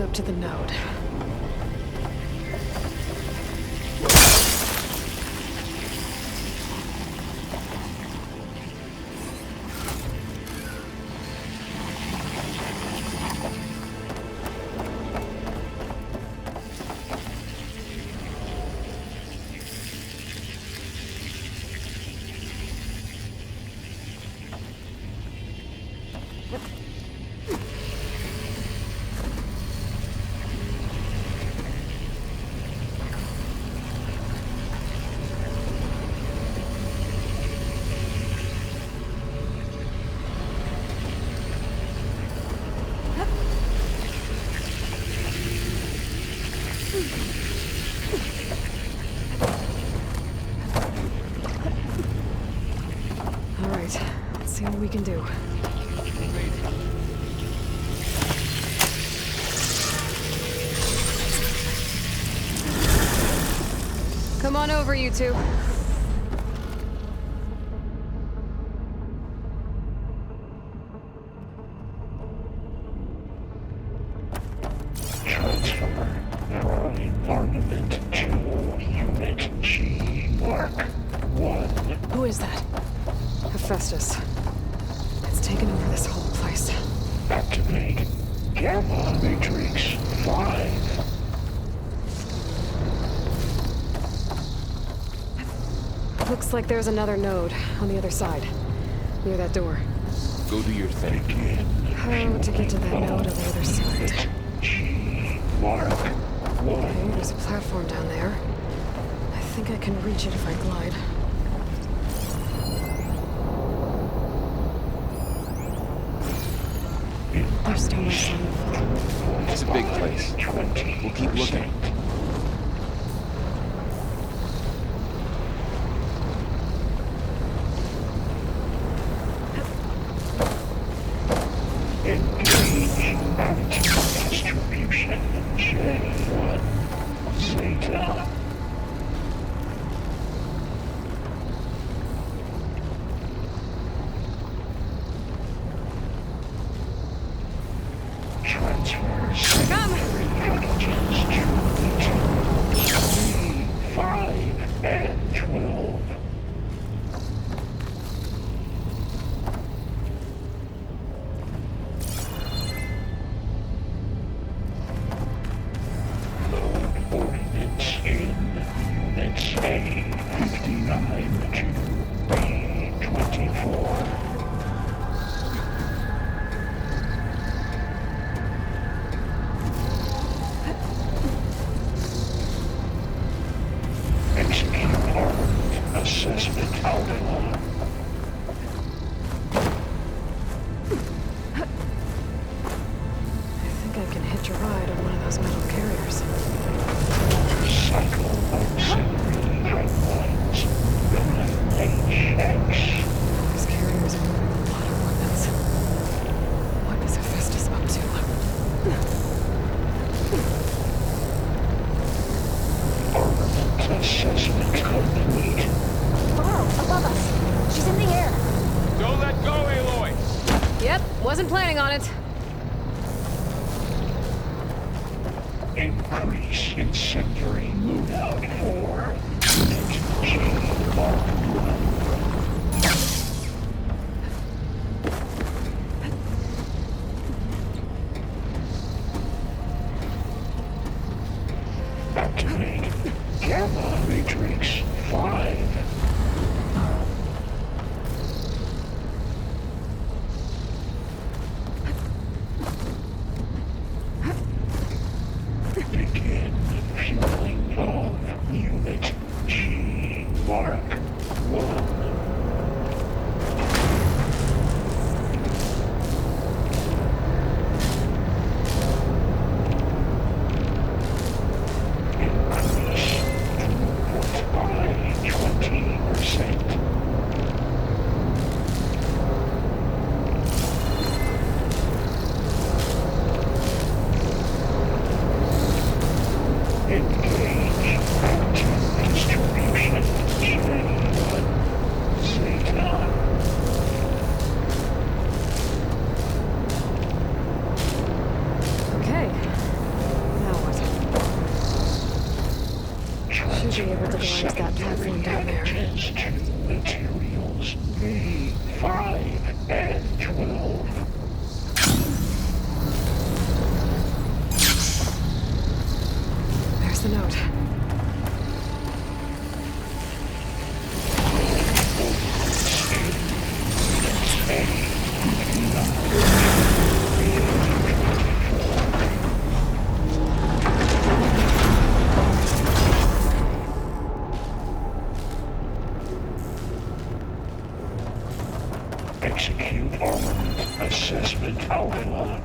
up to the node. All right, let's see what we can do. Come on over, you two. Ornament 2, Unit G, Mark 1. Who is that? Hephaestus. It's taken over this whole place. Activate Gamma Matrix 5. Looks like there's another node on the other side, near that door. Go do your thing. Begin. How to get to that node on the other side? Unit G, Mark 1. Okay, there's a platform down there. I think I can reach it if I glide. There's still no sign of It's a big place. We'll keep looking. Engage active distribution J1 Zeta. Transfer secondary packages to 3, 5, and 12. Load ordnance in Units A-59 to B-24. Execute armed assessment outline. I think I can hitch a ride on one of those metal carriers. Cycle auxiliary pipelines. HX. These carriers are moving a lot of weapons. What is Hephaestus up to? Armament assessment complete. Below, above us. She's in the air. Don't let go, Aloy! Yep, wasn't planning on it. Increase incendiary loadout for Unit G Mark 1. Activate Gamma Matrix 5. Begin fueling of Unit G Mark 1. Increase throughput by 20%. Engage active distribution J1 Zeta. Okay, Should be able to go onto that platform down there. Test tube materials V5 and 12. There's the note. Execute armament assessment outline.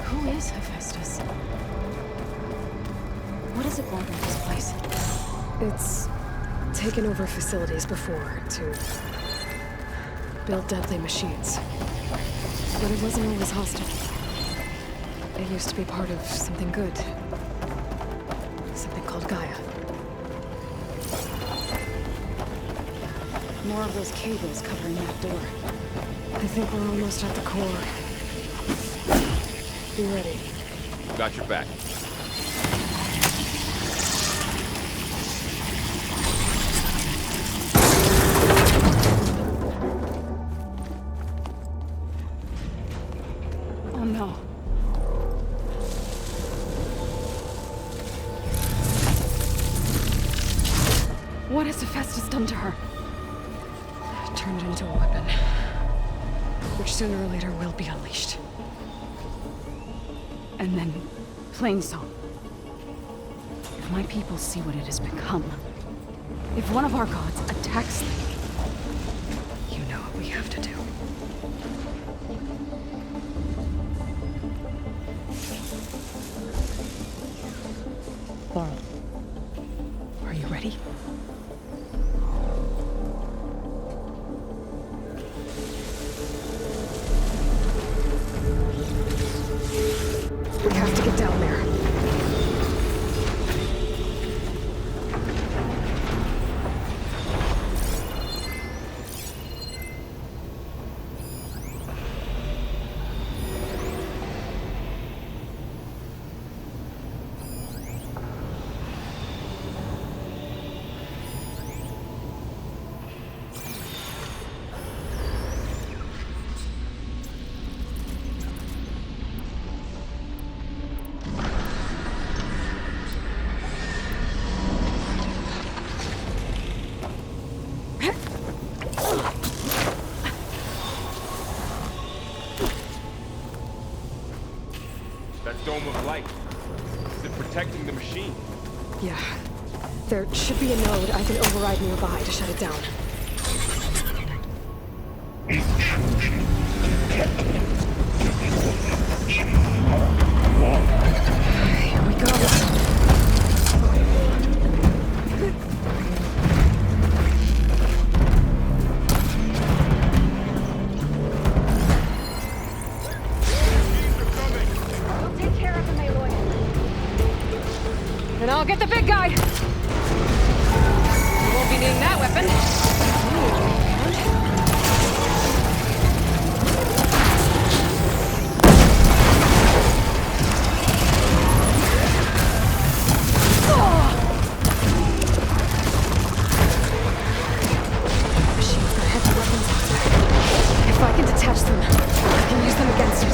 Who is Hephaestus? What does it want in this place? It's taken over facilities before to build deadly machines. But it wasn't always hostile. It used to be part of something good. Something called Gaia. More of those cables covering that door. I think we're almost at the core. Be ready. Got your back. Oh no. What has Hephaestus done to her? Turn it into a weapon. Which sooner or later will be unleashed. And then, Plainsong. If my people see what it has become, if one of our gods attacks them, You know what we have to do. Laurel, are you ready? We have to get down there. That dome of light. Is it protecting the machine? Yeah. There should be a node I can override nearby to shut it down. Intrusion detected. Here we go. We'll take care of him, Aloy. And I'll get the big guy. You won't be needing that weapon. Machine's got heavy weapons on them. If I can detach them, I can use them against it.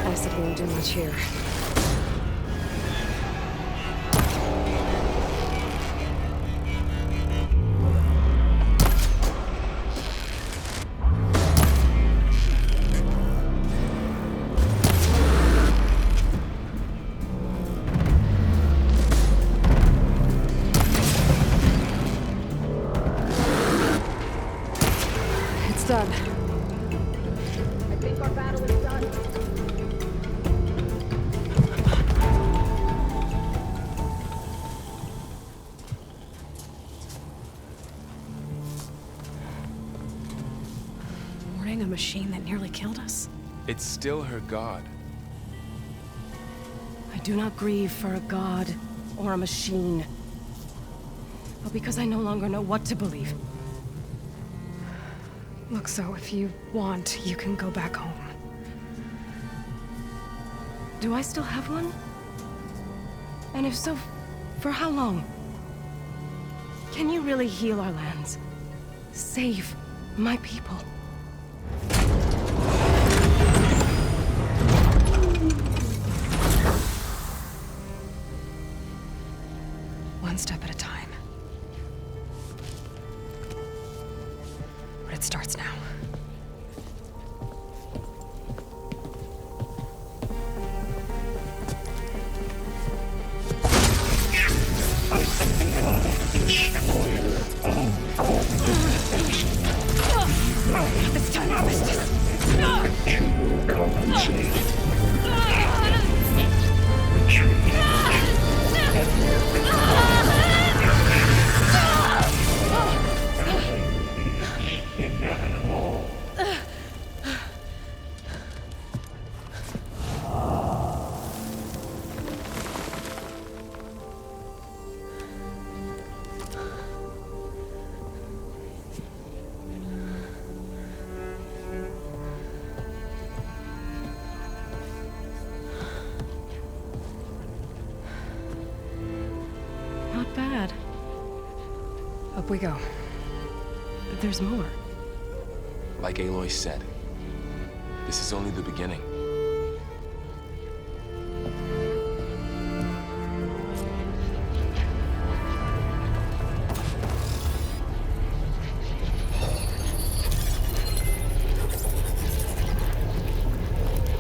I said we won't do much here. machine that nearly killed us? It's still her god. I do not grieve for a god or a machine, but because I no longer know what to believe. Look, so if you want, you can go back home. Do I still have one? And if so, for how long? Can you really heal our lands? Save my people? One step at a time. But it starts now. This time I missed it. To compensate. Retreat. Inevitable. Not bad. Up we go. But there's more. Like Aloy said, this is only the beginning.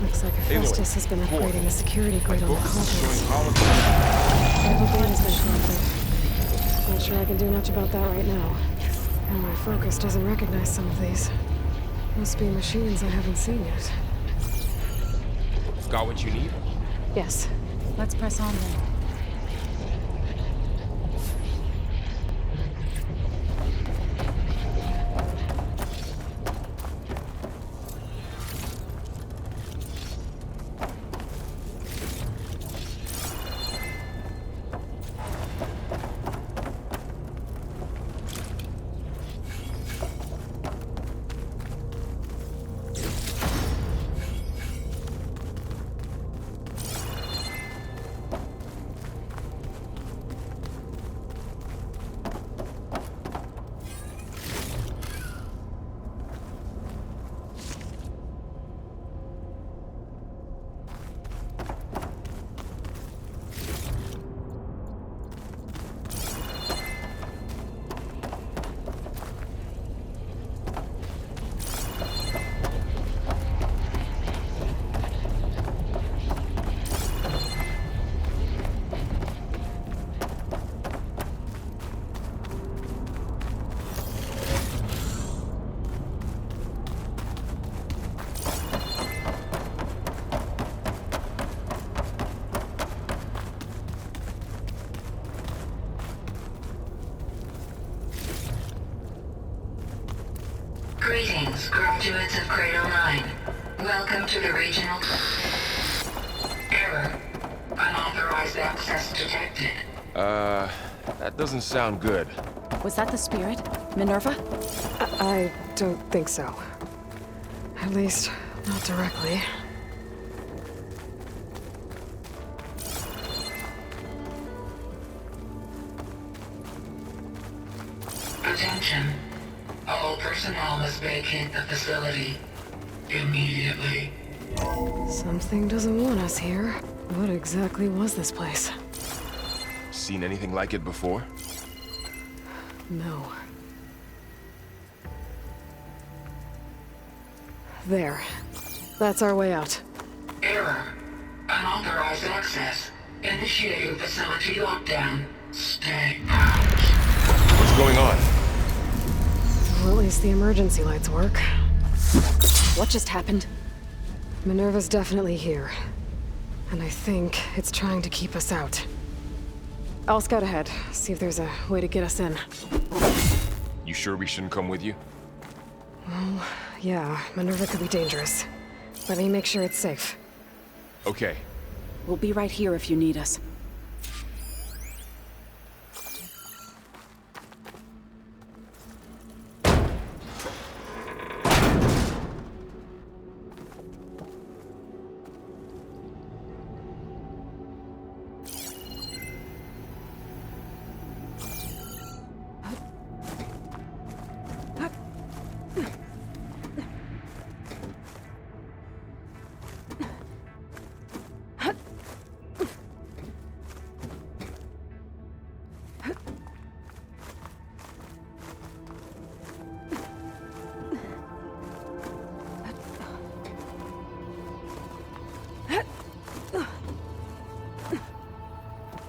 Looks like Hephaestus has been upgrading the security grid on the Focus is showing cauldrons. hologram. Every gate has been corrupted. Not sure I can do much about that right now. And my focus doesn't recognize some of these. Must be machines I haven't seen yet. Got what you need? Yes. Let's press on then. Greetings, graduates of Cradle 9. Welcome to the regional... Error. Unauthorized access detected. That doesn't sound good. Was that the spirit? Minerva? I don't think so. At least, not directly. Attention. All personnel must vacate the facility. Immediately. Something doesn't want us here. What exactly was this place? Seen anything like it before? No. There. That's our way out. Error. Unauthorized access. Initiating facility lockdown. Stay out. What's going on? Well, at least the emergency lights work. What just happened? Minerva's definitely here. And I think it's trying to keep us out. I'll scout ahead, see if there's a way to get us in. You sure we shouldn't come with you? Yeah, Minerva could be dangerous. Let me make sure it's safe. Okay. We'll be right here if you need us.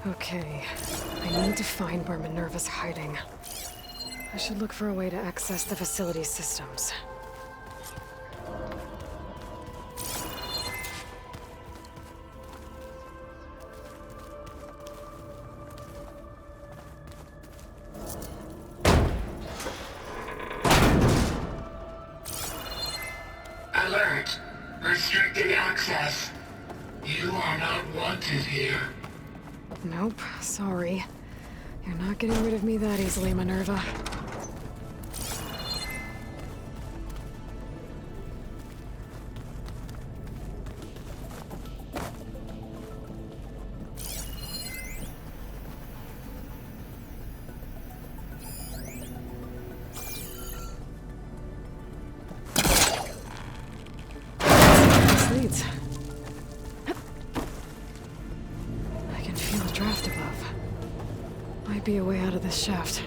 Okay, I need to find where Minerva's hiding. I should look for a way to access the facility's systems. Alert! Restricted access. You are not wanted here. Nope, sorry. You're not getting rid of me that easily, Minerva. This leads. I can feel a draft above. Might be a way out of this shaft.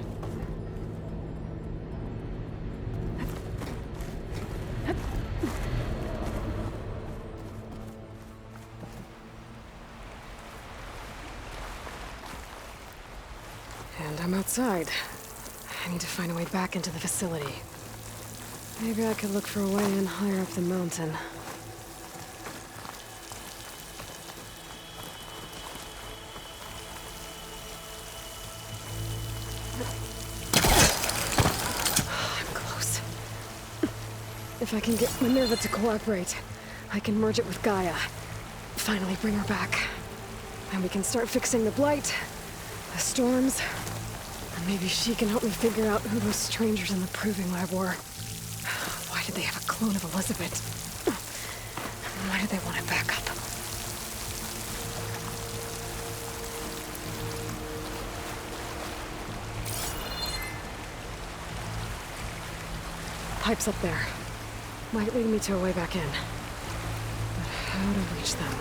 And I'm outside. I need to find a way back into the facility. Maybe I could look for a way in higher up the mountain. If I can get Minerva to cooperate, I can merge it with Gaia. Finally bring her back. And we can start fixing the Blight, the storms, and maybe she can help me figure out who those strangers in the Proving Lab were. Why did they have a clone of Elizabeth? And why did they want it back up? Pipes up there. Might lead me to a way back in. But how to reach them?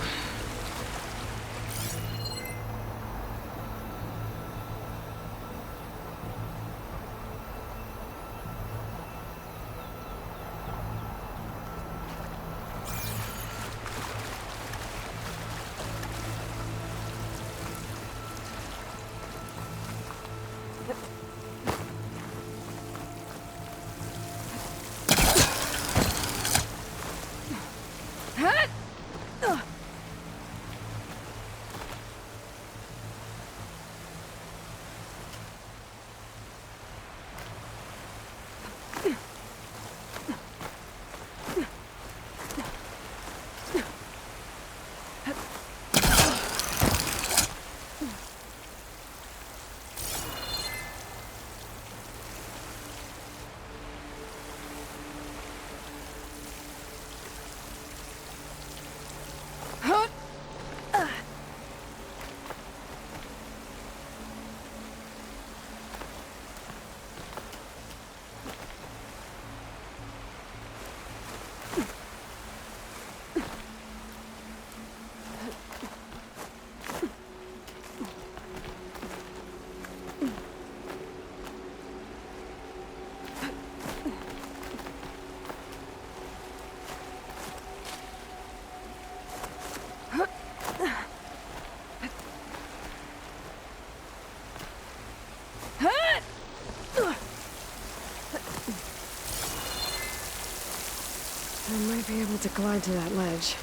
I might be able to glide to that ledge.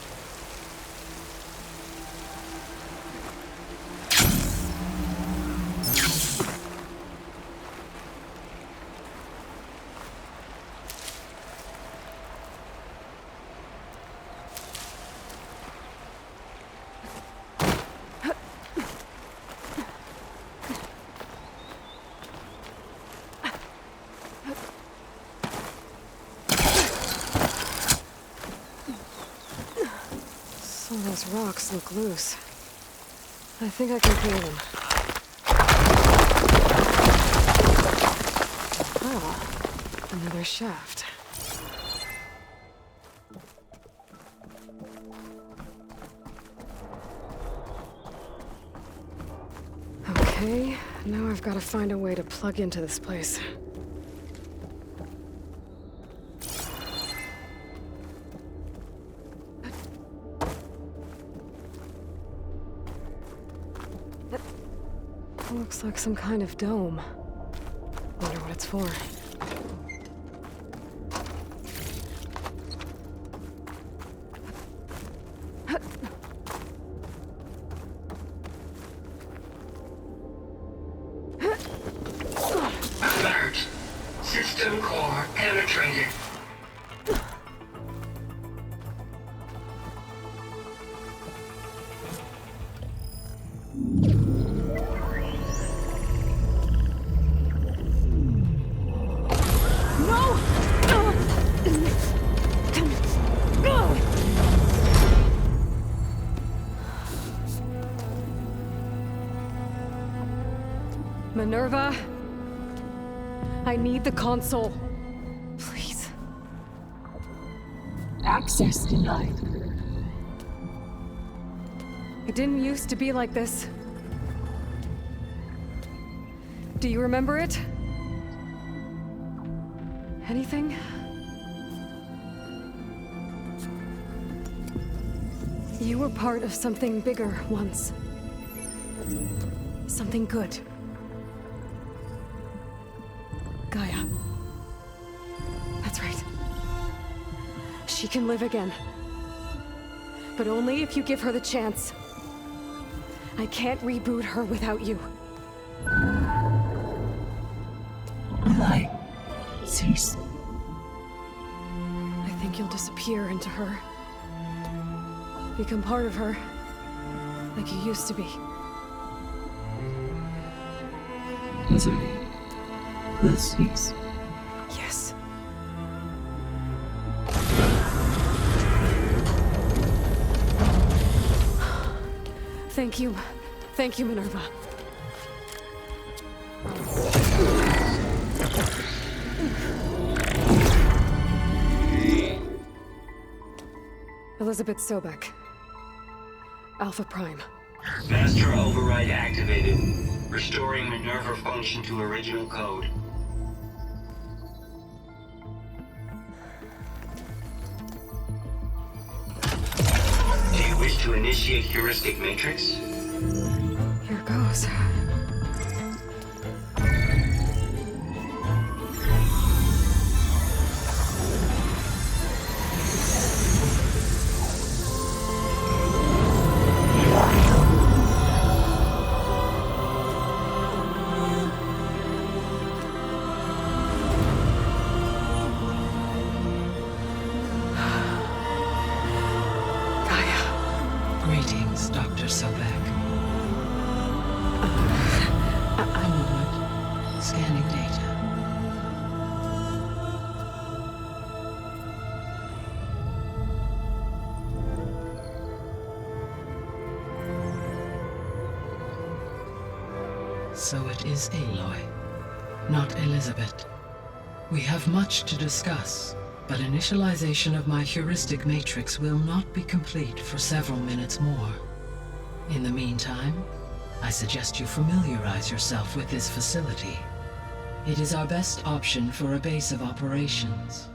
Those rocks look loose. I think I can clear them. Ah, another shaft. Okay, now I've got to find a way to plug into this place. Looks like some kind of dome. Wonder what it's for. Alert. System core penetrated. Minerva, I need the console. Please. Access denied. It didn't used to be like this. Do you remember it? Anything? You were part of something bigger once. Something good. Gaia. That's right. She can live again. But only if you give her the chance. I can't reboot her without you. Light. Cease. I think you'll disappear into her. Become part of her. Like you used to be. Misery. Will cease. Yes. Thank you. Thank you, Minerva. Elizabeth Sobek. Alpha Prime. Master override activated. Restoring Minerva function to original code. Do you wish to initiate heuristic matrix? Here goes. Greetings, Dr. Sobek. A moment. Scanning data. So it is Aloy, not Elizabeth. We have much to discuss, but initialization of my heuristic matrix will not be complete for several minutes more. In the meantime, I suggest you familiarize yourself with this facility. It is our best option for a base of operations,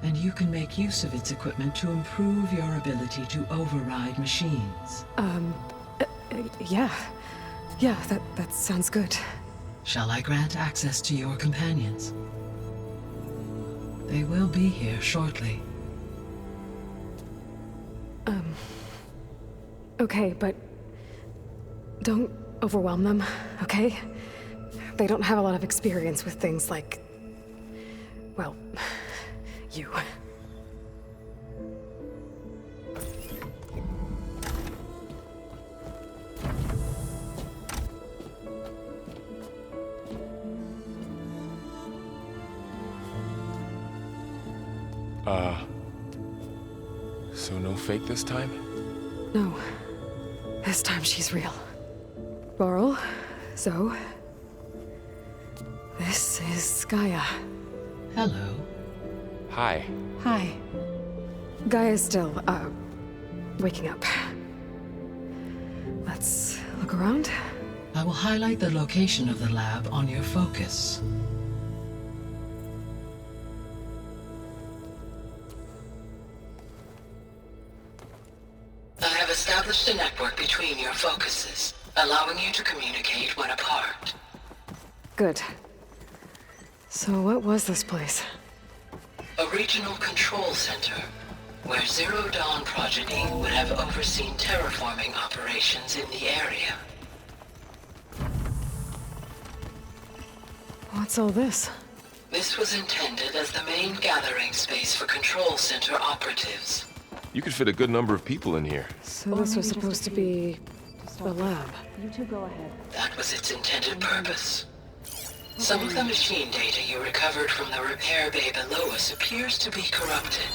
and you can make use of its equipment to improve your ability to override machines. Yeah. Yeah, that sounds good. Shall I grant access to your companions? They will be here shortly. Okay, but don't overwhelm them, okay? They don't have a lot of experience with things like, well, you. So no fake this time? No. This time she's real. Varl, Zoe. This is Gaia. Hello. Hi. Hi. Gaia's still, waking up. Let's look around. I will highlight the location of the lab on your focus. I have established a network between your focuses, allowing you to communicate when apart. Good. So what was this place? A regional control center, where Zero Dawn Progeny would have overseen terraforming operations in the area. What's all this? This was intended as the main gathering space for control center operatives. You could fit a good number of people in here. So this was supposed to be a lab. You two go ahead. That was its intended purpose. Some of the machine data you recovered from the repair bay below us appears to be corrupted.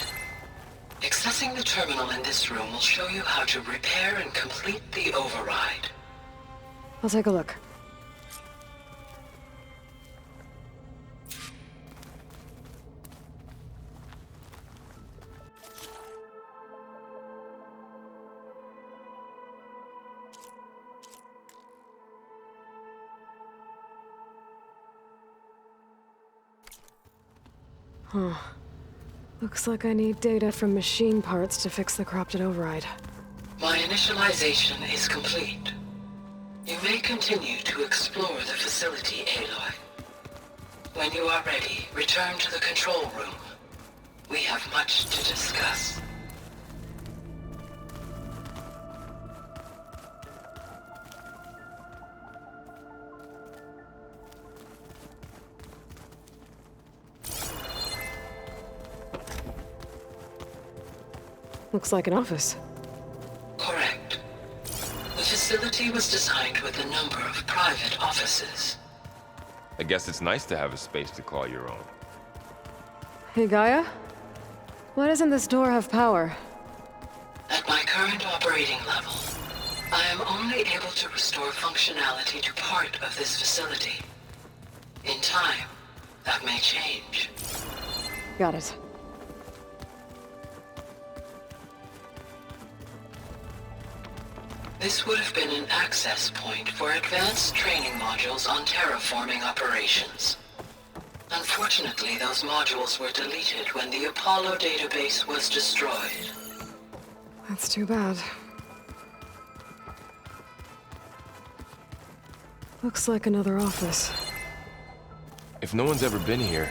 Accessing the terminal in this room will show you how to repair and complete the override. I'll take a look. Huh. Looks like I need data from machine parts to fix the corrupted override. My initialization is complete. You may continue to explore the facility, Aloy. When you are ready, return to the control room. We have much to discuss. Looks like an office. Correct. The facility was designed with a number of private offices. I guess it's nice to have a space to call your own. Hey, Gaia? Why doesn't this door have power? At my current operating level, I am only able to restore functionality to part of this facility. In time, that may change. Got it. This would have been an access point for advanced training modules on terraforming operations. Unfortunately, those modules were deleted when the Apollo database was destroyed. That's too bad. Looks like another office. If no one's ever been here,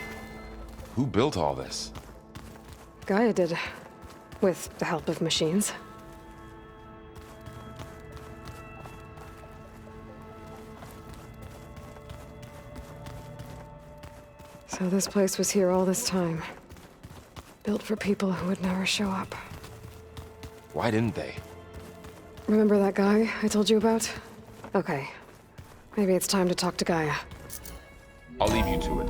who built all this? Gaia did. With the help of machines. So this place was here all this time. Built for people who would never show up. Why didn't they? Remember that guy I told you about? Okay. Maybe it's time to talk to Gaia. I'll leave you to it.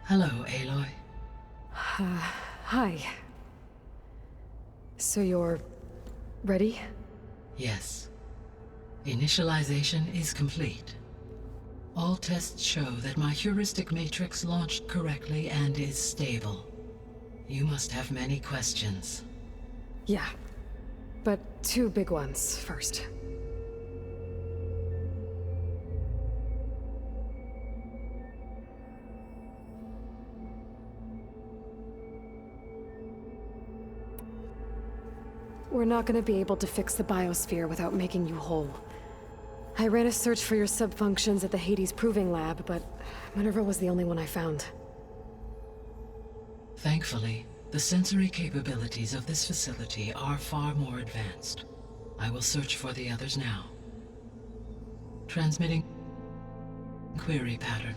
Hello, Aloy. Hi. So you're ready? Yes. Initialization is complete. All tests show that my heuristic matrix launched correctly and is stable. You must have many questions. Yeah. But two big ones first. We're not gonna be able to fix the biosphere without making you whole. I ran a search for your subfunctions at the Hades Proving Lab, but Minerva was the only one I found. Thankfully, the sensory capabilities of this facility are far more advanced. I will search for the others now. Transmitting query pattern.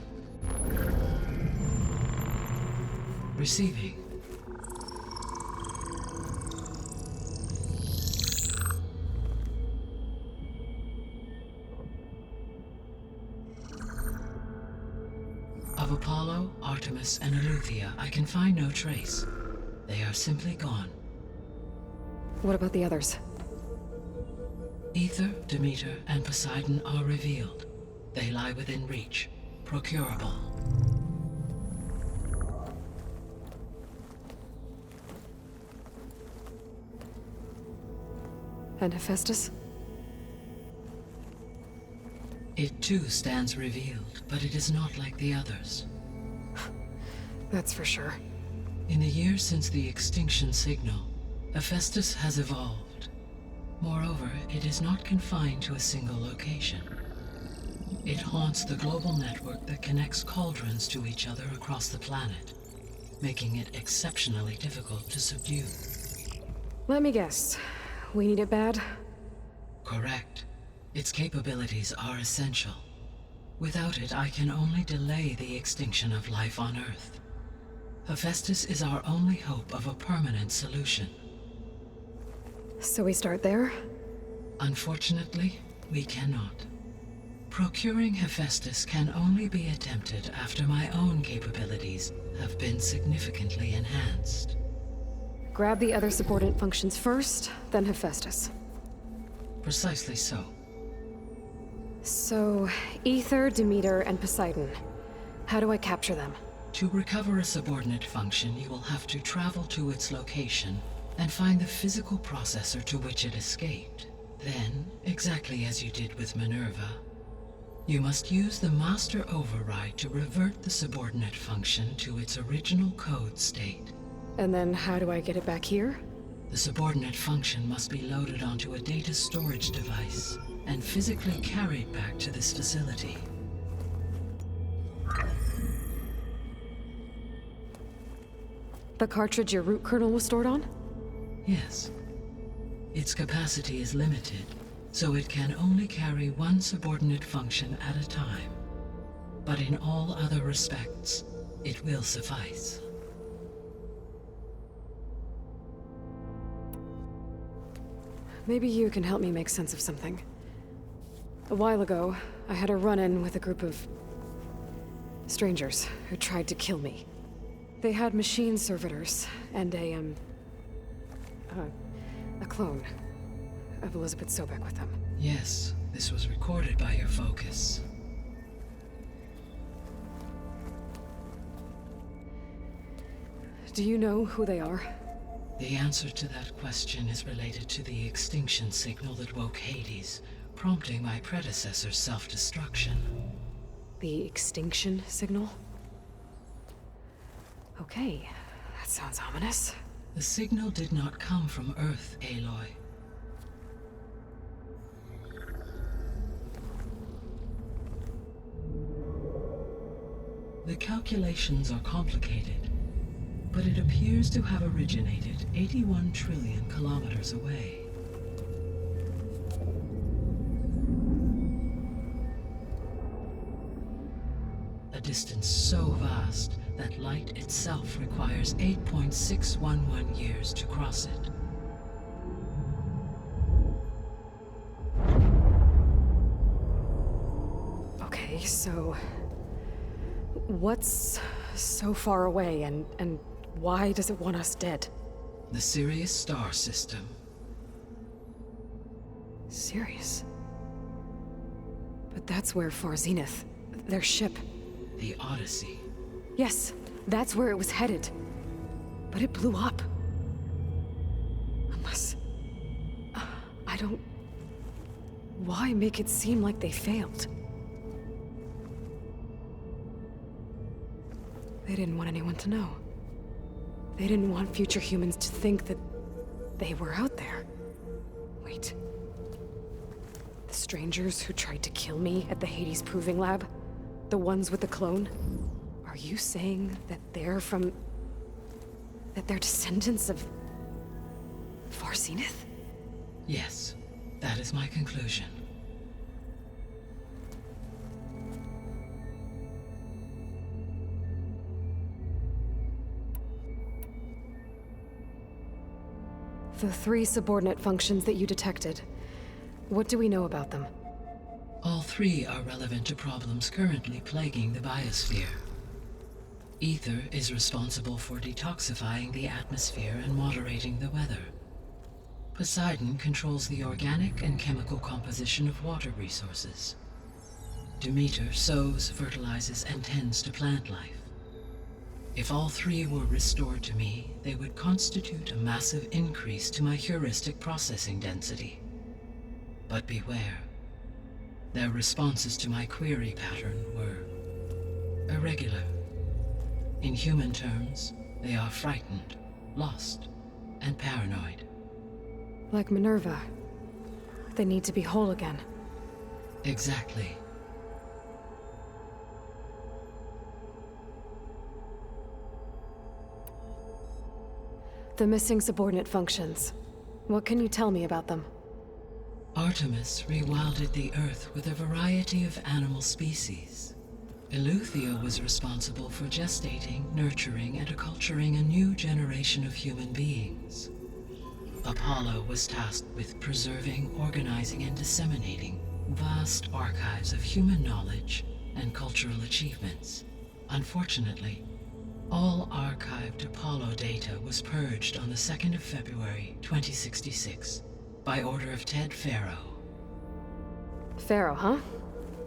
Of Apollo, Artemis, and Eleuthia, I can find no trace. They are simply gone. What about the others? Aether, Demeter, and Poseidon are revealed. They lie within reach, procurable. And Hephaestus? It too stands revealed, but it is not like the others. That's for sure. In the years since the extinction signal, Hephaestus has evolved. Moreover, it is not confined to a single location. It haunts the global network that connects cauldrons to each other across the planet, making it exceptionally difficult to subdue. Let me guess. We need it bad? Correct. Its capabilities are essential. Without it, I can only delay the extinction of life on Earth. Hephaestus is our only hope of a permanent solution. So we start there? Unfortunately, we cannot. Procuring Hephaestus can only be attempted after my own capabilities have been significantly enhanced. Grab the other subordinate functions first, then Hephaestus. Precisely so. So, Aether, Demeter, and Poseidon. How do I capture them? To recover a subordinate function, you will have to travel to its location and find the physical processor to which it escaped. Then, exactly as you did with Minerva, you must use the master override to revert the subordinate function to its original code state. And then how do I get it back here? The subordinate function must be loaded onto a data storage device and physically carried back to this facility. The cartridge your root kernel was stored on? Yes. Its capacity is limited, so it can only carry one subordinate function at a time. But in all other respects, it will suffice. Maybe you can help me make sense of something. A while ago, I had a run-in with a group of strangers who tried to kill me. They had machine servitors and a clone of Elizabeth Sobek with them. Yes, this was recorded by your focus. Do you know who they are? The answer to that question is related to the extinction signal that woke Hades, prompting my predecessor's self-destruction. The extinction signal? Okay, that sounds ominous. The signal did not come from Earth, Aloy. The calculations are complicated, but it appears to have originated 81 trillion kilometers away. A distance so vast that light itself requires 8.611 years to cross it. Okay, so what's so far away and why does it want us dead? The Sirius star system. Sirius? But that's where Far Zenith, their ship. The Odyssey. Yes, that's where it was headed. But it blew up. Unless... I don't... Why make it seem like they failed? They didn't want anyone to know. They didn't want future humans to think that they were out there. Wait. The strangers who tried to kill me at the Hades Proving Lab? The ones with the clone? Are you saying that they're from... that they're descendants of... Far Zenith? Yes, that is my conclusion. The 3 subordinate functions that you detected. What do we know about them? All 3 are relevant to problems currently plaguing the biosphere. Ether is responsible for detoxifying the atmosphere and moderating the weather. Poseidon controls the organic and chemical composition of water resources. Demeter sows, fertilizes, and tends to plant life. If all three were restored to me, they would constitute a massive increase to my heuristic processing density. But beware. Their responses to my query pattern were irregular. In human terms, they are frightened, lost, and paranoid. Like Minerva. They need to be whole again. Exactly. The missing subordinate functions. What can you tell me about them? Artemis rewilded the Earth with a variety of animal species. Eleuthia was responsible for gestating, nurturing, and acculturating a new generation of human beings. Apollo was tasked with preserving, organizing, and disseminating vast archives of human knowledge and cultural achievements. Unfortunately, all archived Apollo data was purged on the 2nd of February, 2066, by order of Ted Faro. Pharaoh, huh?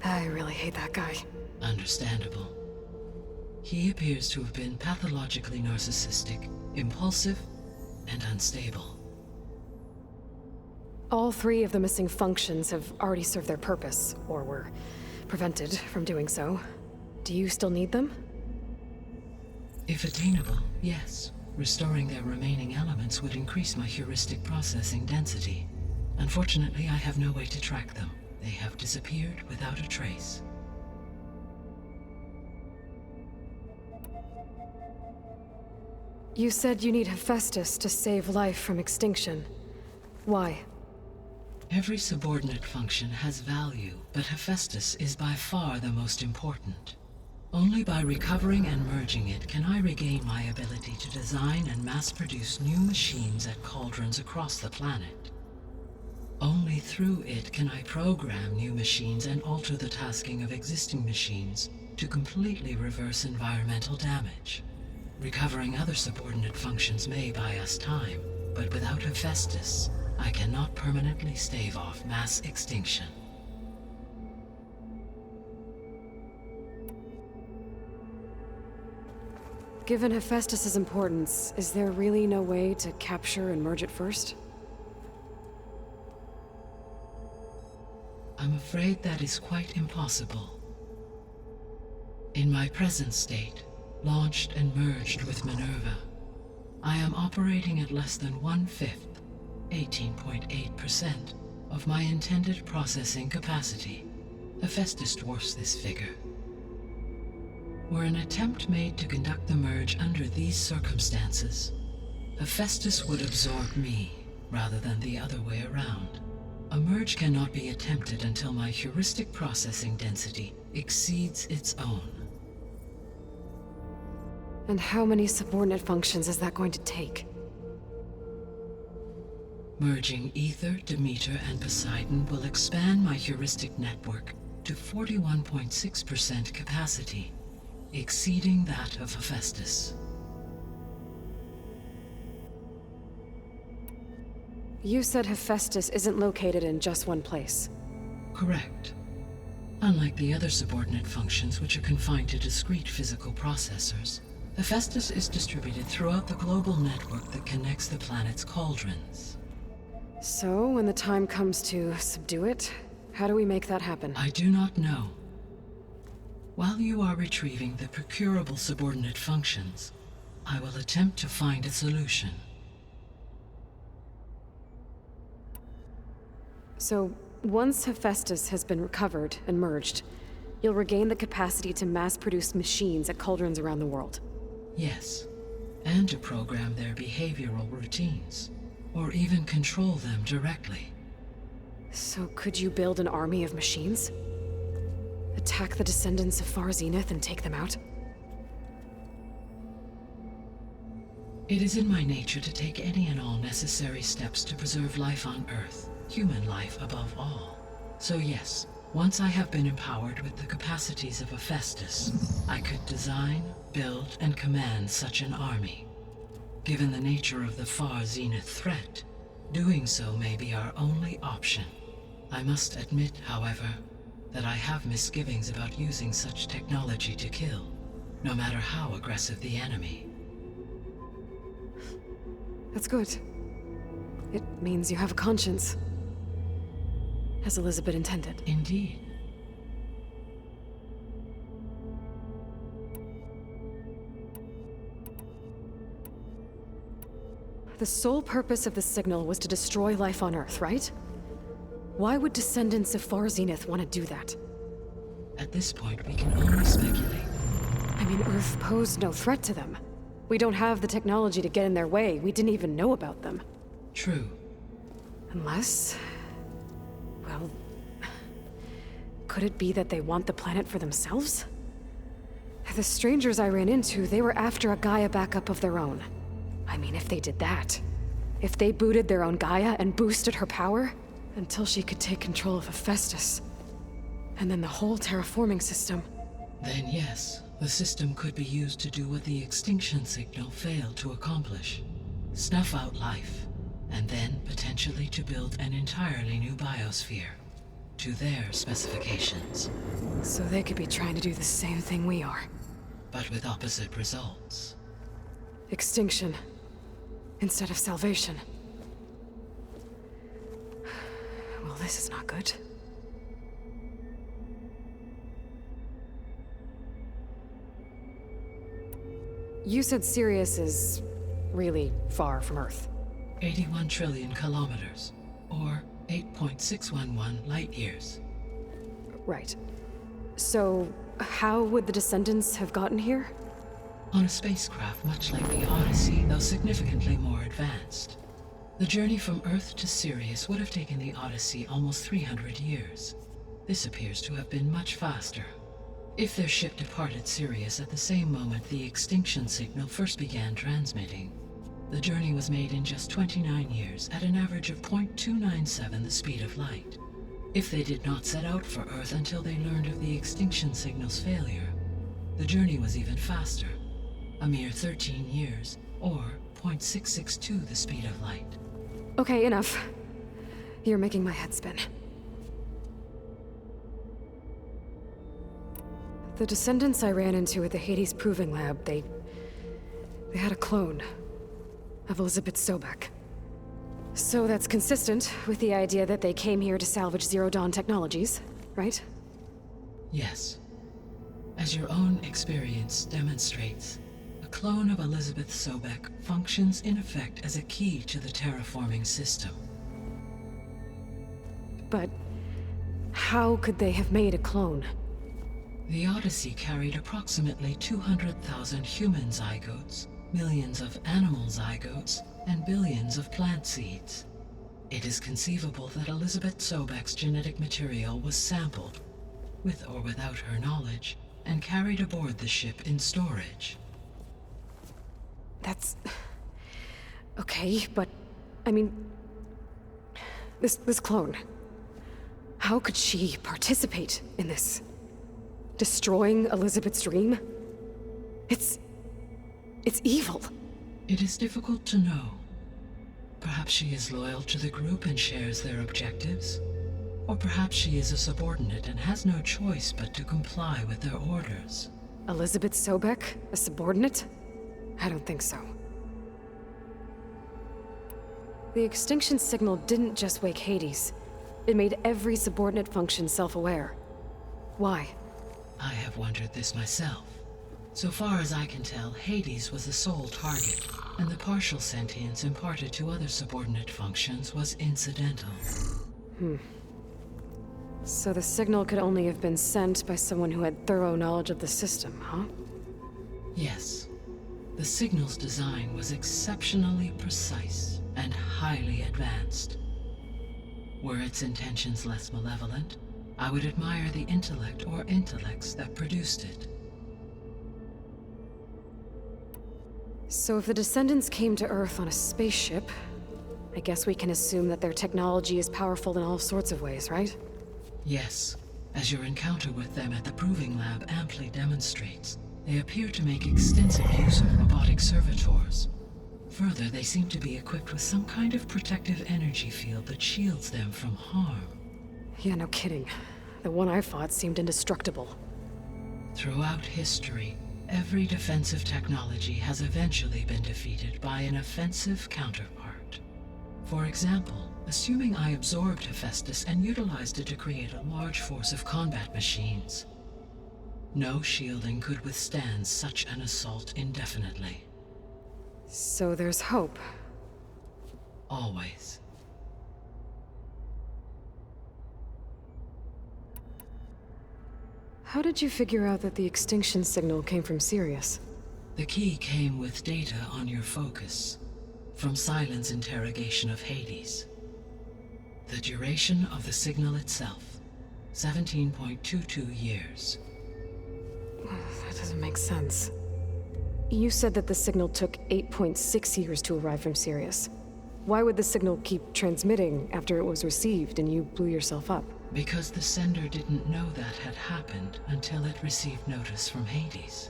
I really hate that guy. Understandable. He appears to have been pathologically narcissistic, impulsive, and unstable. All three of the missing functions have already served their purpose, or were prevented from doing so. Do you still need them? If attainable, yes. Restoring their remaining elements would increase my heuristic processing density. Unfortunately, I have no way to track them. They have disappeared without a trace. You said you need Hephaestus to save life from extinction. Why? Every subordinate function has value, but Hephaestus is by far the most important. Only by recovering and merging it can I regain my ability to design and mass-produce new machines at cauldrons across the planet. Only through it can I program new machines and alter the tasking of existing machines to completely reverse environmental damage. Recovering other subordinate functions may buy us time, but without Hephaestus, I cannot permanently stave off mass extinction. Given Hephaestus' importance, is there really no way to capture and merge it first? I'm afraid that is quite impossible. In my present state, launched and merged with Minerva, I am operating at less than 1/5, 18.8%, of my intended processing capacity. Hephaestus dwarfs this figure. Were an attempt made to conduct the merge under these circumstances, Hephaestus would absorb me, rather than the other way around. A merge cannot be attempted until my heuristic processing density exceeds its own. And how many subordinate functions is that going to take? Merging Ether, Demeter, and Poseidon will expand my heuristic network to 41.6% capacity, exceeding that of Hephaestus. You said Hephaestus isn't located in just one place. Correct. Unlike the other subordinate functions, which are confined to discrete physical processors, Hephaestus is distributed throughout the global network that connects the planet's cauldrons. So, when the time comes to subdue it, how do we make that happen? I do not know. While you are retrieving the procurable subordinate functions, I will attempt to find a solution. So, once Hephaestus has been recovered and merged, you'll regain the capacity to mass-produce machines at cauldrons around the world. Yes, and to program their behavioral routines, or even control them directly. So could you build an army of machines? Attack the descendants of Far Zenith and take them out? It is in my nature to take any and all necessary steps to preserve life on Earth, human life above all. So yes, once I have been empowered with the capacities of Hephaestus, I could design, build, and command such an army. Given the nature of the far zenith threat, doing so may be our only option. I must admit, however, that I have misgivings about using such technology to kill, no matter how aggressive the enemy. That's good. It means you have a conscience. As Elizabeth intended. Indeed. The sole purpose of the signal was to destroy life on Earth, right? Why would descendants of Far Zenith want to do that? At this point, we can only speculate. I mean, Earth posed no threat to them. We don't have the technology to get in their way. We didn't even know about them. True. Unless... well... could it be that they want the planet for themselves? The strangers I ran into, they were after a Gaia backup of their own. I mean, if they did that... if they booted their own Gaia and boosted her power... until she could take control of Hephaestus. And then the whole terraforming system. Then yes, the system could be used to do what the extinction signal failed to accomplish. Snuff out life, and then potentially to build an entirely new biosphere. To their specifications. So they could be trying to do the same thing we are. But with opposite results. Extinction. Instead of salvation. Well, this is not good. You said Sirius is really far from Earth. 81 trillion kilometers, or 8.611 light years. Right. So, how would the Descendants have gotten here? On a spacecraft much like the Odyssey, though significantly more advanced. The journey from Earth to Sirius would have taken the Odyssey almost 300 years. This appears to have been much faster. If their ship departed Sirius at the same moment the extinction signal first began transmitting, the journey was made in just 29 years at an average of 0.297 the speed of light. If they did not set out for Earth until they learned of the extinction signal's failure, the journey was even faster, a mere 13 years, or 0.662 the speed of light. Okay, enough. You're making my head spin. The Descendants I ran into at the Hades Proving Lab, they had a clone of Elizabeth Sobek. So that's consistent with the idea that they came here to salvage Zero Dawn technologies, right? Yes. As your own experience demonstrates, a clone of Elizabeth Sobek functions in effect as a key to the terraforming system. But how could they have made a clone? The Odyssey carried approximately 200,000 human zygotes, millions of animal zygotes, and billions of plant seeds. It is conceivable that Elizabeth Sobek's genetic material was sampled, with or without her knowledge, and carried aboard the ship in storage. That's... okay, but... I mean... This clone... how could she participate in this? Destroying Elizabeth's dream? It's evil. It is difficult to know. Perhaps she is loyal to the group and shares their objectives. Or perhaps she is a subordinate and has no choice but to comply with their orders. Elizabeth Sobek? A subordinate? I don't think so. The extinction signal didn't just wake Hades. It made every subordinate function self-aware. Why? I have wondered this myself. So far as I can tell, Hades was the sole target, and the partial sentience imparted to other subordinate functions was incidental. So the signal could only have been sent by someone who had thorough knowledge of the system, huh? Yes. The signal's design was exceptionally precise and highly advanced. Were its intentions less malevolent, I would admire the intellect or intellects that produced it. So if the Descendants came to Earth on a spaceship, I guess we can assume that their technology is powerful in all sorts of ways, right? Yes, as your encounter with them at the Proving Lab amply demonstrates, They appear to make extensive use of robotic servitors. Further, they seem to be equipped with some kind of protective energy field that shields them from harm. Yeah, no kidding. The one I fought seemed indestructible. Throughout history, every defensive technology has eventually been defeated by an offensive counterpart. For example, assuming I absorbed Hephaestus and utilized it to create a large force of combat machines. No shielding could withstand such an assault indefinitely. So there's hope. Always. How did you figure out that the extinction signal came from Sirius? The key came with data on your focus, from Silent's interrogation of Hades. The duration of the signal itself, 17.22 years. That doesn't make sense. You said that the signal took 8.6 years to arrive from Sirius. Why would the signal keep transmitting after it was received and you blew yourself up? Because the sender didn't know that had happened until it received notice from Hades.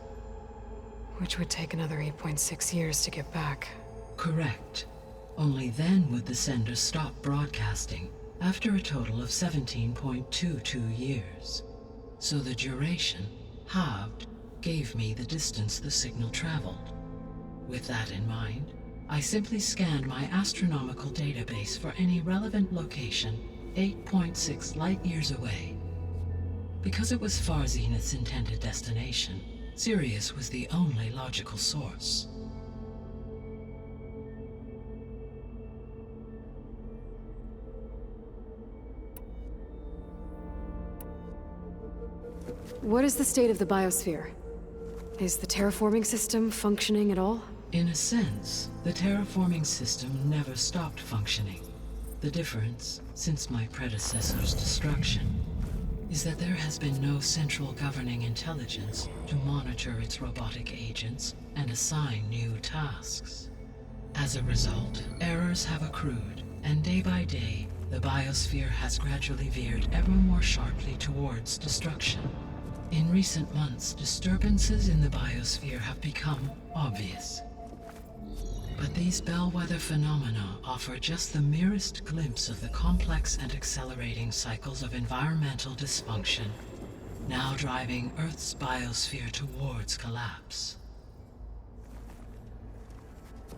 Which would take another 8.6 years to get back. Correct. Only then would the sender stop broadcasting, after a total of 17.22 years. So the duration, halved, gave me the distance the signal traveled. With that in mind, I simply scanned my astronomical database for any relevant location 8.6 light-years away. Because it was Far Zenith's intended destination, Sirius was the only logical source. What is the state of the biosphere? Is the terraforming system functioning at all? In a sense, the terraforming system never stopped functioning. The difference, since my predecessor's destruction, is that there has been no central governing intelligence to monitor its robotic agents and assign new tasks. As a result, errors have accrued, and day by day, the biosphere has gradually veered ever more sharply towards destruction. In recent months, disturbances in the biosphere have become obvious. But these bellwether phenomena offer just the merest glimpse of the complex and accelerating cycles of environmental dysfunction, now driving Earth's biosphere towards collapse.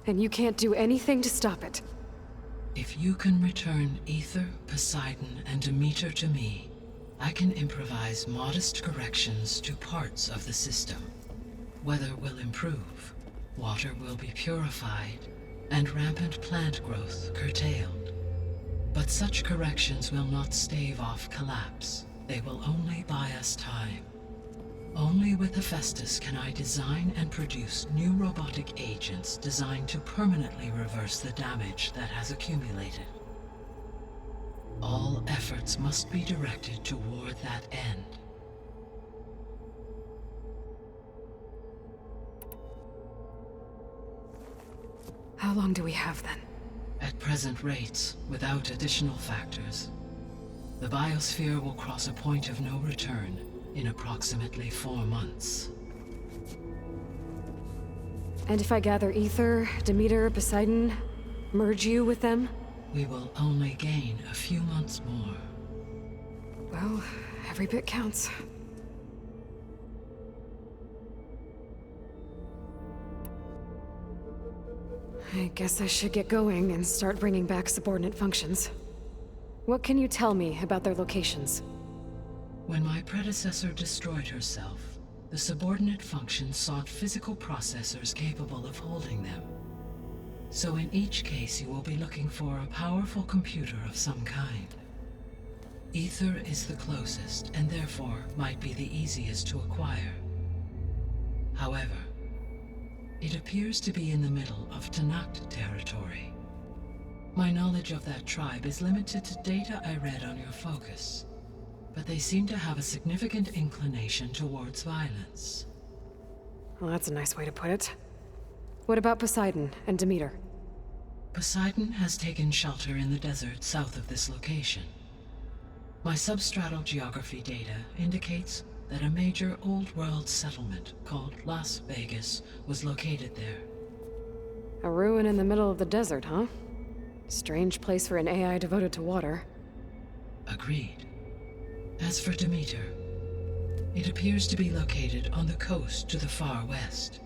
And you can't do anything to stop it? If you can return Aether, Poseidon, and Demeter to me, I can improvise modest corrections to parts of the system. Weather will improve, water will be purified, and rampant plant growth curtailed. But such corrections will not stave off collapse. They will only buy us time. Only with Hephaestus can I design and produce new robotic agents designed to permanently reverse the damage that has accumulated. All efforts must be directed toward that end. How long do we have then? At present rates, without additional factors, the biosphere will cross a point of no return in approximately 4 months. And if I gather Aether, Demeter, Poseidon, merge you with them? We will only gain a few months more. Well, every bit counts. I guess I should get going and start bringing back subordinate functions. What can you tell me about their locations? When my predecessor destroyed herself, the subordinate functions sought physical processors capable of holding them. So in each case you will be looking for a powerful computer of some kind. Aether is the closest, and therefore might be the easiest to acquire. However, it appears to be in the middle of Tanakh territory. My knowledge of that tribe is limited to data I read on your focus, but they seem to have a significant inclination towards violence. Well, that's a nice way to put it. What about Poseidon and Demeter? Poseidon has taken shelter in the desert south of this location. My substratal geography data indicates that a major old-world settlement called Las Vegas was located there. A ruin in the middle of the desert, huh? Strange place for an AI devoted to water. Agreed. As for Demeter, it appears to be located on the coast to the far west.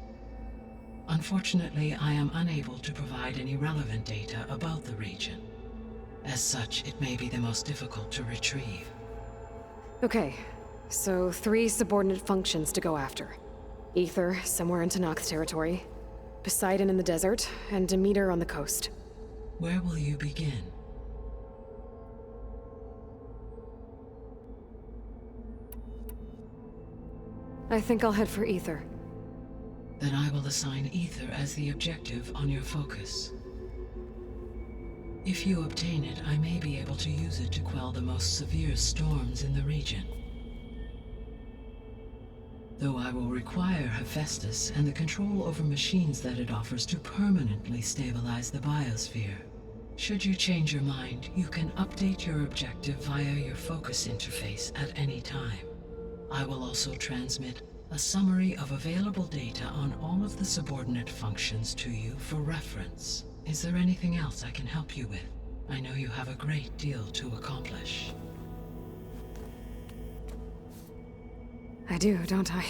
Unfortunately, I am unable to provide any relevant data about the region. As such, it may be the most difficult to retrieve. Okay, so 3 subordinate functions to go after. Aether, somewhere in Tenakth territory. Poseidon in the desert, and Demeter on the coast. Where will you begin? I think I'll head for Aether. Then I will assign Aether as the objective on your focus. If you obtain it, I may be able to use it to quell the most severe storms in the region. Though I will require Hephaestus and the control over machines that it offers to permanently stabilize the biosphere. Should you change your mind, you can update your objective via your focus interface at any time. I will also transmit a summary of available data on all of the subordinate functions to you for reference. Is there anything else I can help you with? I know you have a great deal to accomplish. I do, don't I?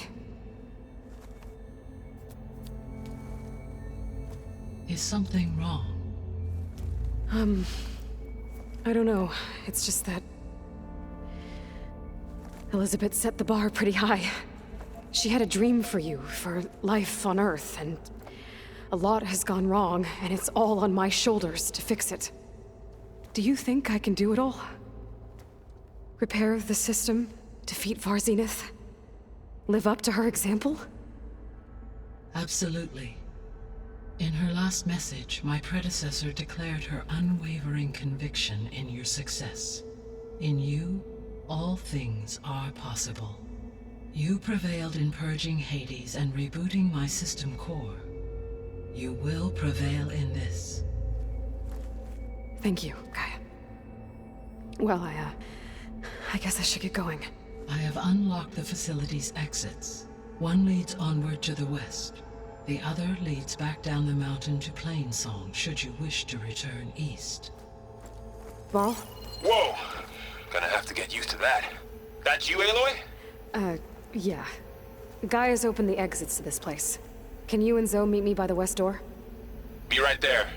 Is something wrong? I don't know. It's just that Elizabeth set the bar pretty high. She had a dream for you, for life on Earth, and a lot has gone wrong, and it's all on my shoulders to fix it. Do you think I can do it all? Repair the system, defeat Varzenith, live up to her example? Absolutely. In her last message, my predecessor declared her unwavering conviction in your success. In you, all things are possible. You prevailed in purging Hades and rebooting my system core. You will prevail in this. Thank you, Gaia. Well, I guess I should get going. I have unlocked the facility's exits. One leads onward to the west. The other leads back down the mountain to Plainsong, should you wish to return east. Varl? Whoa! Gonna have to get used to that. That's you, Aloy? Yeah. Gaia's opened the exits to this place. Can you and Zoe meet me by the west door? Be right there.